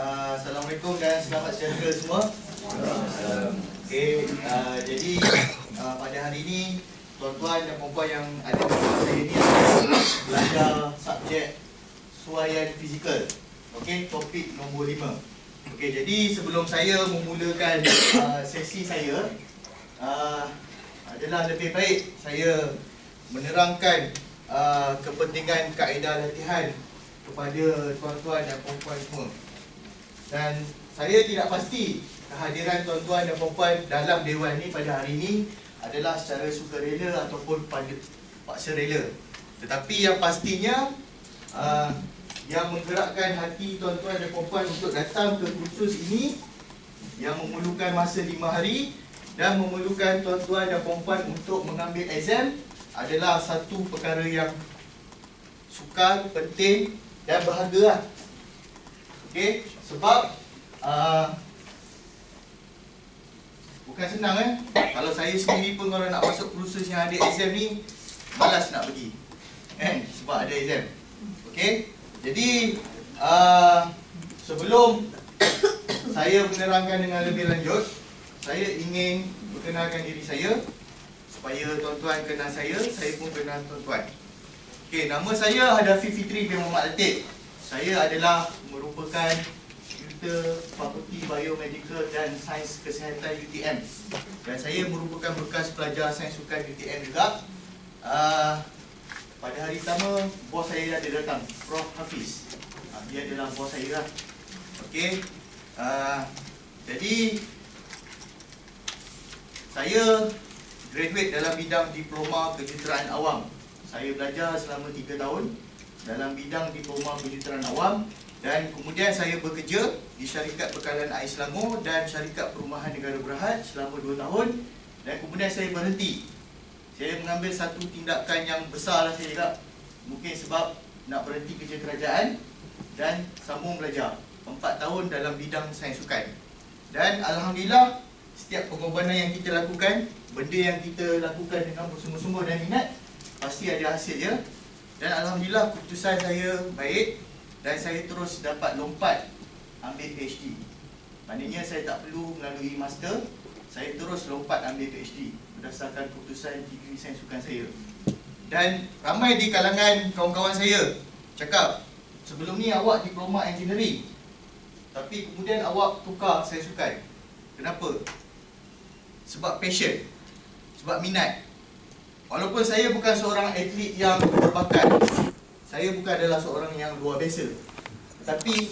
Assalamualaikum dan selamat sejahtera semua. Okey, jadi pada hari ini tuan-tuan dan puan-puan yang ada di tempat saya ini belajar subjek suaian fizikal. Okey, topik nombor 5. Okey, jadi sebelum saya memulakan sesi saya, adalah lebih baik saya menerangkan kepentingan kaedah latihan kepada tuan-tuan dan puan-puan semua. Dan saya tidak pasti kehadiran tuan-tuan dan puan-puan dalam dewan ini pada hari ini adalah secara sukarela ataupun paksa rela. Tetapi yang pastinya yang menggerakkan hati tuan-tuan dan puan-puan untuk datang ke kursus ini, yang memerlukan masa 5 hari dan memerlukan tuan-tuan dan puan-puan untuk mengambil exam, adalah satu perkara yang sukar, penting dan berharga. Okey, sebab bukan senang kalau saya sendiri pun kalau nak masuk kursus yang ada exam ni malas nak pergi. Sebab ada exam. Okey. Jadi sebelum saya menerangkan dengan lebih lanjut, saya ingin perkenalkan diri saya supaya tuan-tuan kenal saya pun kenal tuan-tuan. Okey, nama saya Hadafi Fitri bin Muhammad Latif. Saya adalah merupakan tutor Fakulti Biomedical dan Sains Kesihatan UTM. Dan saya merupakan bekas pelajar sains sukan UTM juga. Pada hari pertama, bos saya ada datang, Prof Hafiz. Dia adalah bos saya lah. Okey. Jadi saya graduate dalam bidang diploma kejuruteraan awam. Saya belajar selama 3 tahun dalam bidang diploma kejuruteraan awam, dan kemudian saya bekerja di Syarikat Bekalan Air Selangor dan Syarikat Perumahan Negara Berhad selama 2 tahun, dan kemudian saya berhenti. Saya mengambil satu tindakan yang besar lah saya juga, mungkin sebab nak berhenti kerja kerajaan dan sambung belajar 4 tahun dalam bidang sains sukan. Dan alhamdulillah, setiap pengorbanan yang kita lakukan, benda yang kita lakukan dengan bersungguh-sungguh dan minat, pasti ada hasil dia. Dan alhamdulillah keputusan saya baik dan saya terus dapat lompat ambil PhD. Maknanya saya tak perlu melalui master, saya terus lompat ambil PhD berdasarkan keputusan degree sains sukan saya. Dan ramai di kalangan kawan-kawan saya cakap, sebelum ni awak diploma engineering, tapi kemudian awak tukar sains sukan. Kenapa? Sebab passion, sebab minat. Walaupun saya bukan seorang atlet yang berbakat, saya bukan adalah seorang yang luar biasa, tapi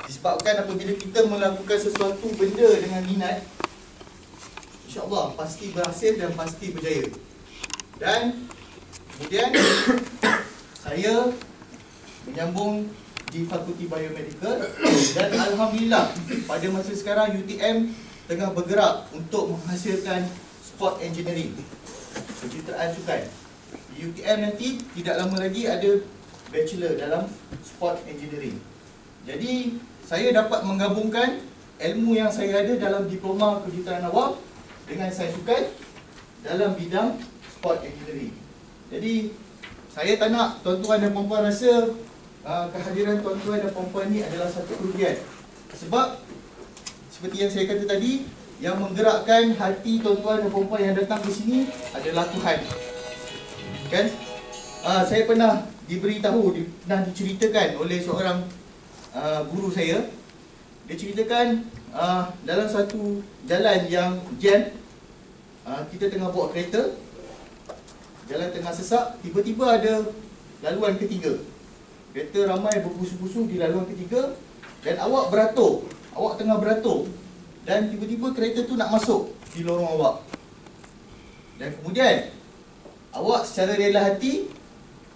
disebabkan apabila kita melakukan sesuatu benda dengan minat, insya-Allah pasti berhasil dan pasti berjaya. Dan kemudian saya menyambung di Fakulti Biomedical, dan alhamdulillah pada masa sekarang UTM tengah bergerak untuk menghasilkan sport engineering, kejuruteraan sukan. Di UTM nanti tidak lama lagi ada bachelor dalam sport engineering. Jadi saya dapat menggabungkan ilmu yang saya ada dalam diploma kejuruteraan awam dengan sains sukan dalam bidang sport engineering. Jadi saya tak nak tuan-tuan dan puan-puan rasa kehadiran tuan-tuan dan puan-puan ni adalah satu kerugian. Sebab seperti yang saya kata tadi, yang menggerakkan hati tuan-tuan dan puan-puan yang datang ke sini adalah Tuhan. Kan? Saya pernah pernah diceritakan oleh seorang guru saya. Dia ceritakan dalam satu jalan yang jam, kita tengah bawa kereta, jalan tengah sesak, tiba-tiba ada laluan ketiga. Kereta ramai berbusu-busu di laluan ketiga, dan awak beratur, awak tengah beratur, dan tiba-tiba kereta tu nak masuk di lorong awak. Dan kemudian awak secara rela hati,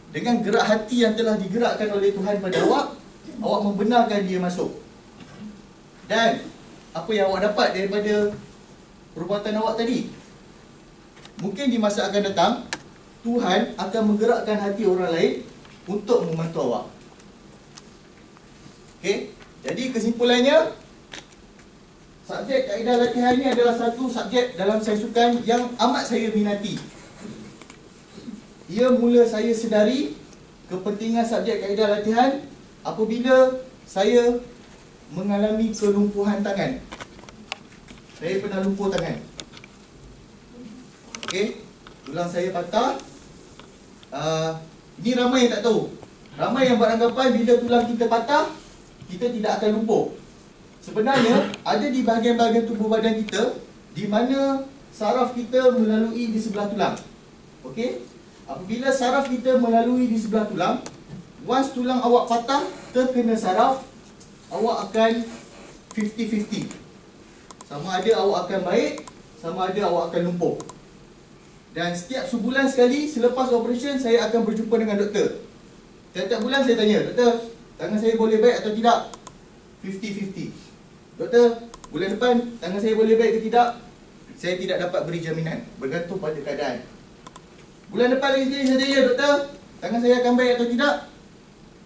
dengan gerak hati yang telah digerakkan oleh Tuhan pada awak, awak membenarkan dia masuk. Dan apa yang awak dapat daripada perbuatan awak tadi? Mungkin di masa akan datang, Tuhan akan menggerakkan hati orang lain untuk membantu awak. Okey? Jadi kesimpulannya, subjek kaedah latihan ini adalah satu subjek dalam sains sukan yang amat saya minati. Ia mula saya sedari kepentingan subjek kaedah latihan apabila saya mengalami kelumpuhan tangan. Saya pernah lumpuh tangan. Okey, tulang saya patah. Ini ramai yang tak tahu. Ramai yang beranggapan bila tulang kita patah, kita tidak akan lumpuh. Sebenarnya ada di bahagian-bahagian tubuh badan kita di mana saraf kita melalui di sebelah tulang. Okey? Apabila saraf kita melalui di sebelah tulang, once tulang awak patah terkena saraf, awak akan 50-50. Sama ada awak akan baik, sama ada awak akan lumpuh. Dan setiap sebulan sekali selepas operasi saya akan berjumpa dengan doktor. Setiap bulan saya tanya, doktor, tangan saya boleh baik atau tidak? 50-50. Doktor, bulan depan tangan saya boleh baik ke tidak? Saya tidak dapat beri jaminan, bergantung pada keadaan. Bulan depan lagi sekali saya tanya, doktor, tangan saya akan baik atau tidak?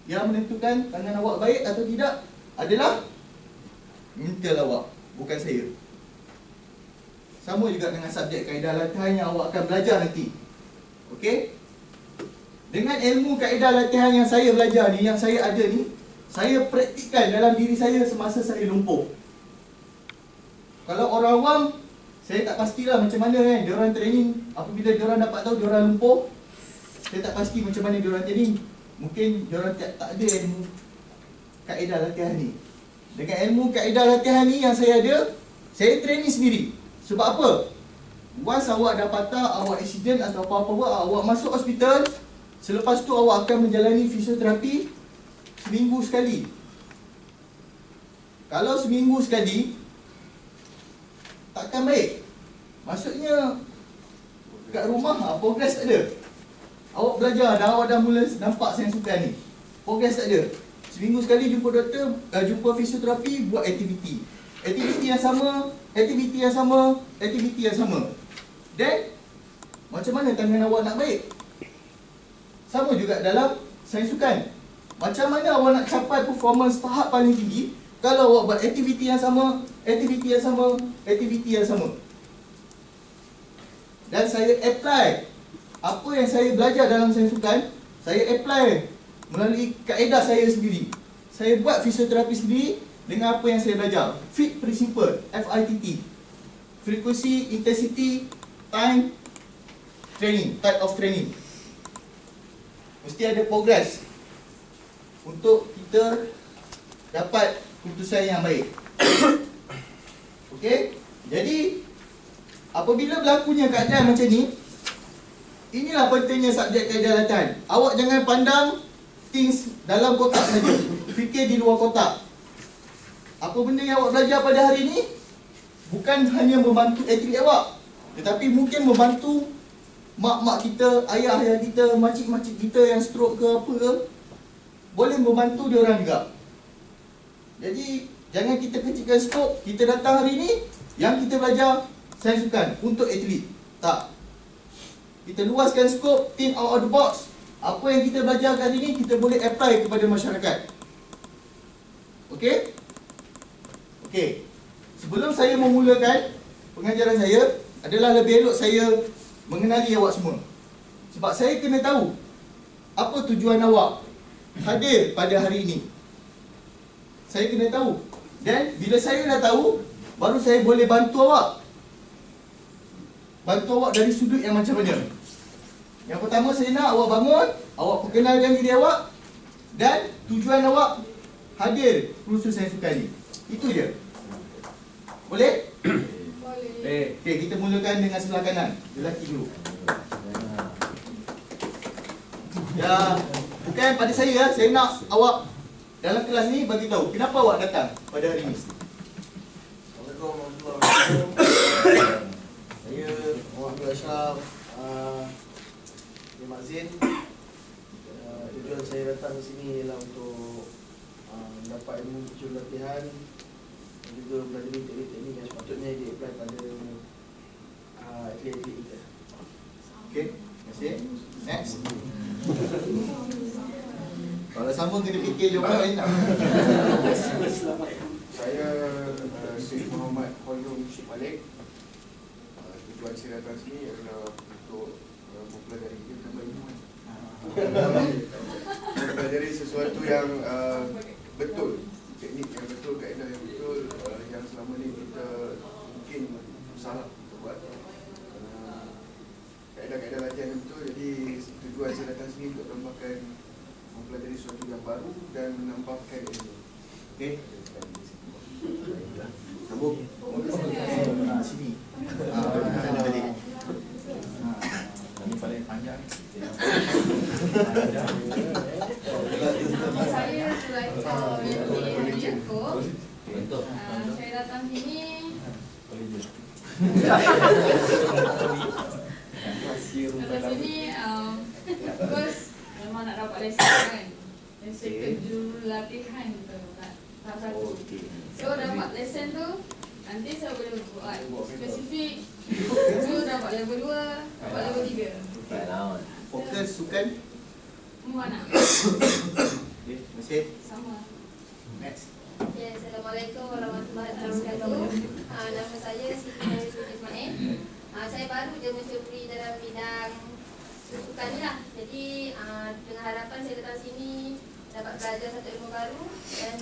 Yang menentukan tangan awak baik atau tidak adalah mental awak, bukan saya. Sama juga dengan subjek kaedah latihan yang awak akan belajar nanti. Okey? Dengan ilmu kaedah latihan yang saya belajar ni, yang saya ada ni, saya praktikkan dalam diri saya semasa saya lumpuh. Kalau orang awam, saya tak pastilah macam mana kan diorang training. Apabila diorang dapat tahu diorang lumpuh, saya tak pasti macam mana diorang training. Mungkin diorang tak ada ilmu kaedah latihan ni. Dengan ilmu kaedah latihan ni yang saya ada, saya training sendiri. Sebab apa? Once awak dah patah, awak accident atau apa-apa, awak masuk hospital, selepas tu awak akan menjalani fisioterapi seminggu sekali. Kalau seminggu sekali, takkan baik. Maksudnya kat rumah progress tak ada. Awak belajar dah, awak dah mula nampak saya sukan ni. Progress tak ada. Seminggu sekali jumpa doktor, jumpa fisioterapi, buat aktiviti. Aktiviti yang sama, aktiviti yang sama, aktiviti yang sama. Dan macam mana tangan awak nak baik? Sama juga dalam sains sukan. Macam mana awak nak capai performance tahap paling tinggi kalau awak buat aktiviti yang sama, aktiviti yang sama, aktiviti yang sama. Dan saya apply apa yang saya belajar dalam sains sukan, saya apply melalui kaedah saya sendiri. Saya buat fisioterapi sendiri dengan apa yang saya belajar. FIT principle, FITT. Frequency, intensity, time, training, type of training. Mesti ada progress untuk kita dapat keputusan yang baik. Okey? Jadi apabila berlakunya keadaan macam ni, inilah pentingnya subjek kaedah latihan. Awak jangan pandang things dalam kotak saja. Fikir di luar kotak. Apa benda yang awak belajar pada hari ini bukan hanya membantu atlet awak, tetapi mungkin membantu mak-mak kita, ayah-ayah kita, makcik-makcik kita yang stroke ke apa ke, boleh membantu dia orang juga. Jadi jangan kita kecilkan skop. Kita datang hari ini, yang kita belajar sains sukan untuk atlet. Tak. Kita luaskan skop, think out of the box. Apa yang kita belajar hari ini kita boleh apply kepada masyarakat. Okey? Okey. Sebelum saya memulakan pengajaran saya, adalah lebih elok saya mengenali awak semua. Sebab saya kena tahu apa tujuan awak hadir pada hari ini. Saya kena tahu. Dan bila saya dah tahu, baru saya boleh bantu awak. Bantu awak dari sudut yang macam mana. Yang pertama saya nak awak bangun, awak perkenalkan diri awak, dan tujuan awak hadir kursus sains sukan ni. Itu je. Boleh? Boleh. Okey, kita mulakan dengan sebelah kanan. Lelaki dulu. Ya, bukan pada saya. Saya nak awak dalam kelas ni bagi tahu kenapa awak datang pada hari ini. Assalamualaikum warahmatullahi wabarakatuh. Saya Muhammad Ashraf bin Mazin. Tujuan saya datang ke sini ialah untuk mendapat ilmu kecil latihan dan juga belajar teknik-teknik yang sepatutnya di-apply pada atlet-atlet kita. Okey, terima kasih. Next. Kalau sama kena fikir jawapan lain tak? Saya Syed Muhammad Khairul Syed Malik. Tujuan saya datang sini adalah untuk mempelajari mempelajari sesuatu yang betul, teknik yang betul, kaedah selama ni kita mungkin salah kita buat kaedah-kaedah latihan itu. Jadi tujuan saya datang sini untuk menambahkan, mempelajari sesuatu yang baru dan menambahkan ilmu. Okey. Sambung. Sini. Sana tadi. Ini paling panjang. Saya Zulaikha binti Yaakob. Saya datang sini first memang nak dapat lesen kan. Lesen kejurulatihan tu tahap 1. So dapat lesen tu nanti saya boleh buat spesifik. So dapat level 2, dapat level 3. Fokus sukan. Mana? Okey, masih. Sama. Next. Okay, Assalamualaikum warahmatullahi wabarakatuh. Nama saya Siti Nurul Ismail. Saya baru je mencuri dalam bidang sukan ni lah. Jadi dengan harapan saya datang sini dapat belajar satu ilmu baru dan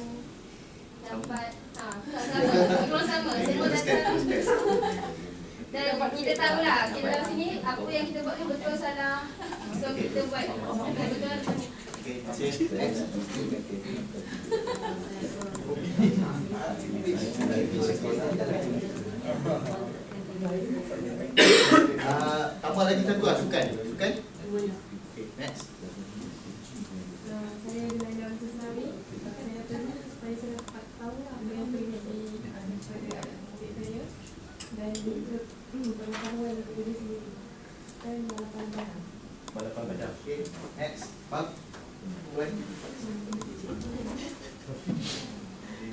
dapat sama. Saya mau datang dan kita tahulah kita dalam sini apa yang kita buat ni betul salah. So kita buat betul. Okey, masih. Next. Tambah lagi satu lah, sukan. Sukan? Okay, next. Saya belajar bahasa Selawi. Saya datang supaya saya dapat tahu apa yang terjadi pada adik saya dan juga pengetahuan untuk diri sendiri dan balapan badan. Okay, next. Pak. Tuan.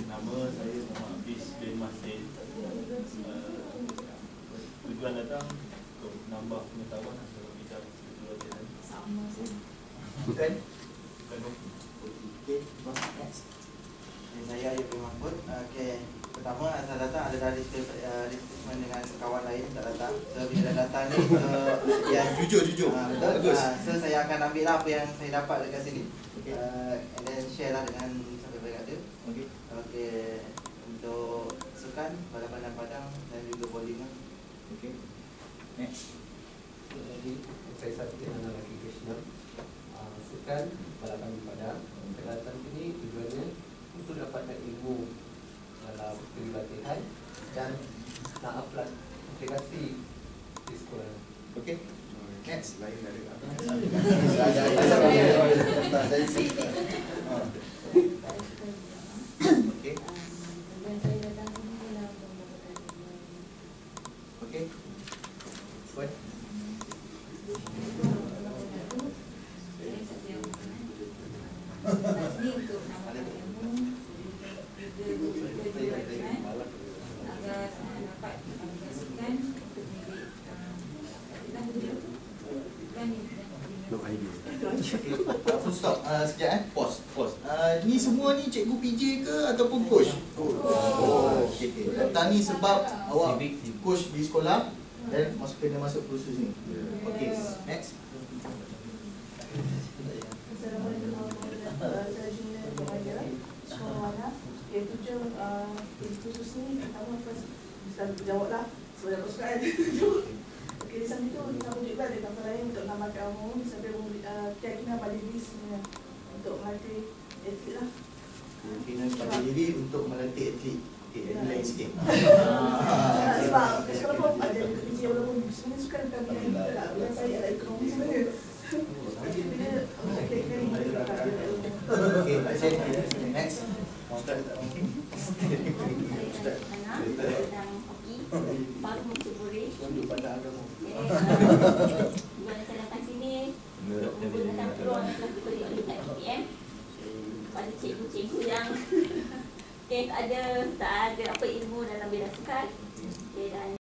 Nama saya Muhammad Hafiz bin Masin. Tujuan datang untuk menambah pengetahuan dalam bidang kejurulatihan. Sama sih. Bukan? Bukan. Okay, next. Saya Ayub bin Mahmud. Pertama saya datang ada dari statement dengan kawan lain tak datang. So bila datang ni Jujur. betul. Bagus. So saya akan ambil lah apa yang saya dapat dekat sini. Okay. And then share lah dengan sahabat-sahabat dia. Okay. Okey, untuk sukan balapan padang dan juga bowling lah. Okay. Next. Lagi saya satu nama lagi Krishna. Sukan balapan padang. Kelihatan ini tujuannya untuk dapatkan ilmu dalam latihan dan nak apply aplikasi di sekolah. Okay. Next. Lain dari Okay. Dan saya datang sini dalam pembuatan. Okay. What? Ini untuk menambahkan ilmu kejurulatihan agar dapat aplikasikan untuk menjadi Full stop. Sekejap Pause. Ni semua ni cikgu PJ ke ataupun coach? Okay. Datang ni sebab awak coach di sekolah dan kena masuk kursus ni. Okay. Next. Assalamualaikum warahmatullahi wabarakatuh. Saya Jumlah Pengajar Sekolah Warna. Tujuan kursus ni pertama first bisa jawab lah sebab dapat soalan. Okey, di samping tu kita pun juga ada tempat lain untuk menambahkan ilmu sampai keyakinan pada diri sebenarnya untuk melatih atlet lah. Keyakinan pada diri untuk melatih atlet. Okay, ini lain sikit. Sebab sekolah pun ada kerja walaupun sebenarnya sukan bukan bidang kita lah. Bidang saya adalah ekonomi sebenarnya. Jadi bila keyakinan ni Okay, next. Baru mencuburi. Bila saya datang sini untuk menggunakan peluang yang telah diberi oleh KPM pada cikgu-cikgu yang tak ada apa ilmu dalam bidang sukan. Dan